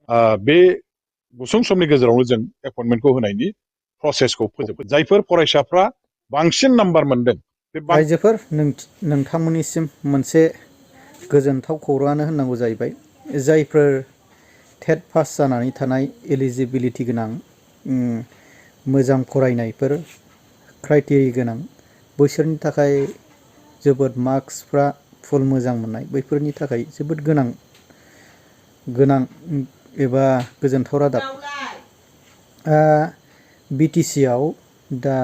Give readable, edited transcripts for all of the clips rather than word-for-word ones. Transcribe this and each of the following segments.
बे गुसुं समनि गेजेरावनो जों एपइन्टमेन्टखौ होनायनि प्रसेसखौ फोजोबगोन। जायफोर फरायसाफ्रा बांसिन नाम्बार मोनदों रायजोफोर नोंथांमोननिसिम मोनसे गोजोनथाव खौराङानो होननांगौ जाहैबाय। जायफोर टेट पास जानानै थानाय एलिजिबिलिटि गोनां मोजां फरायनायफोर क्राइटेरिया गोनां बैसोरनि थाखाय जोबोद मार्क्सफ्रा फुल मोजां मोननाय बैफोरनि थाखाय जोबोद गोनां एबा गोजोनथाव रादाब। बिटिसि आव दा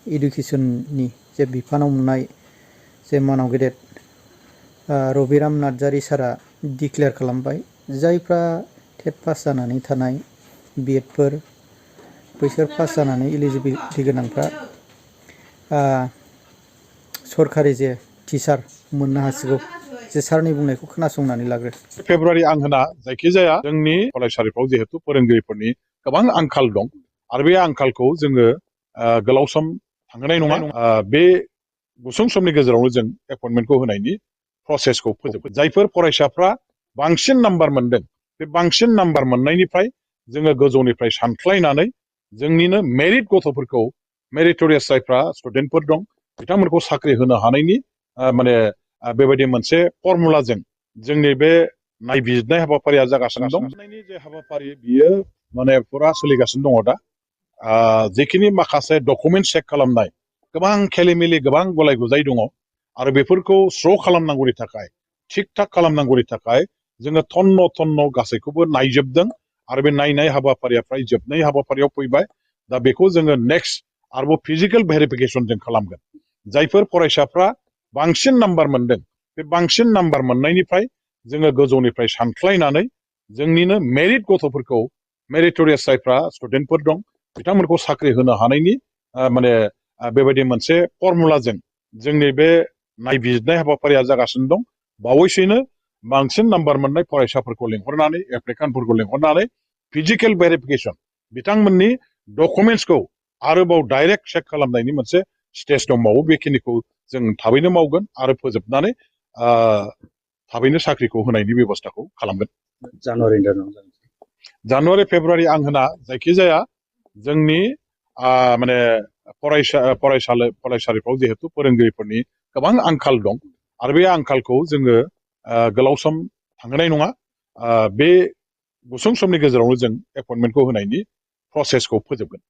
इडुकेसननि जे बिफानाव मोननाय जे मानाव गेदेर रबिराम नार्जारि सारा डिक्लेयार खालामबाय जायफ्रा टेट पास जानानै थानाय बिएडफोर बैसोर पास जानानै एलिजिबिलिटि गोनांफ्रा सरखारि जे टिचार मोननो हासिगौ। जे सारनि बुंनायखौ खोनासंनानै लाग्रो। फेब्रुवारि आं होना जायखिजाया जोंनि फरायसालिफ्राव जिहेतु फोरोंगिरिफोरनि गोबां आंखाल दं आरो बे आंखालखौ जोङो गोलाव सम थांहोनाय नङा। बे गुसुं समनि गेजेरावनो जों एपइन्टमेन्टखौ होनायनि प्रसेसखौ फोजोबगोन। जायफोर फरायसाफ्रा बांसिन नाम्बार मोनदों बे बांसिन नाम्बार मोननायनिफ्राय जोङो गोजौनिफ्राय सानख्लायनानै जोंनिनो मेरिट गथ'फोरखौ मेरिटरियास जायफ्रा स्टुडेन्टफोर दं बिथांमोनखौ साख्रि होनो हानायनि बेबायदि मोनसे फर्मुलाजों जोंनि बे नायबिजिरनाय हाबाफारिया जागासिनो दं। जे हाबाफारि बियो माने फुरा सोलिगासिनो दङ दा। जेखिनि माखासे डकुमेन्ट चेक खालामनाय गोबां खेलिमेलि गोबां गलाय गुजाय दङ आरो बेफोरखौ स्र' खालामनांगौनि थाखाय थिग थाक खालामनांगौनि थाखाय जोङो थन्न गासैखौबो नायजोबदों आरो बे नायनाय हाबाफारिया फ्राय जोबनाय हाबाफारियाव फैबाय। दा बेखौ जोङो नेक्स्ट आरोबाव फिजिकेल भेरिफिकेसन जों खालामगोन। जायफोर फरायसाफ्रा बांसिन नाम्बार मोनदों बे बांसिन नाम्बार मोननायनिफ्राय जोङो गोजौनिफ्राय सानख्लायनानै जोंनिनो मेरिट गथ'फोरखौ मेरिटरियास जायफ्रा स्टुडेन्टफोर दं बिथांमोनखौ साख्रि होनो हानायनि बेबायदि मोनसे फर्मुलाजों जोंनि बे नायबिजिरनाय हाबाफारिया जागासिनो दं। बावैसोनो बांसिन नाम्बार मोननाय फरायसाफोरखौ लेंहरनानै एप्लिकेन्टफोरखौ लेंहरनानै फिजिकेल भेरिफिकेसन बिथांमोननि डकुमेन्टसखौ आरोबाव डाइरेक्ट चेक खालामनायनि मोनसे स्टेज दंबावो। बेखिनिखौ जों थाबैनो मावगोन आरो फोजोबनानै थाबैनो साख्रिखौ होनायनि बेब'स्थाखौ खालामगोन। जानुवारि फेब्रुवारि आं होना जायखिजाया जोंनि माने फरायसालिफ्राव जिहेतु फोरोंगिरिफोरनि गोबां आंखाल दं आरो बे आंखालखौ जोङो गोलाव सम थांहोनाय नङा। बे गुसुं समनि गेजेरावनो जों एपइन्टमेन्टखौ होनायनि प्रसेसखौ फोजोबगोन।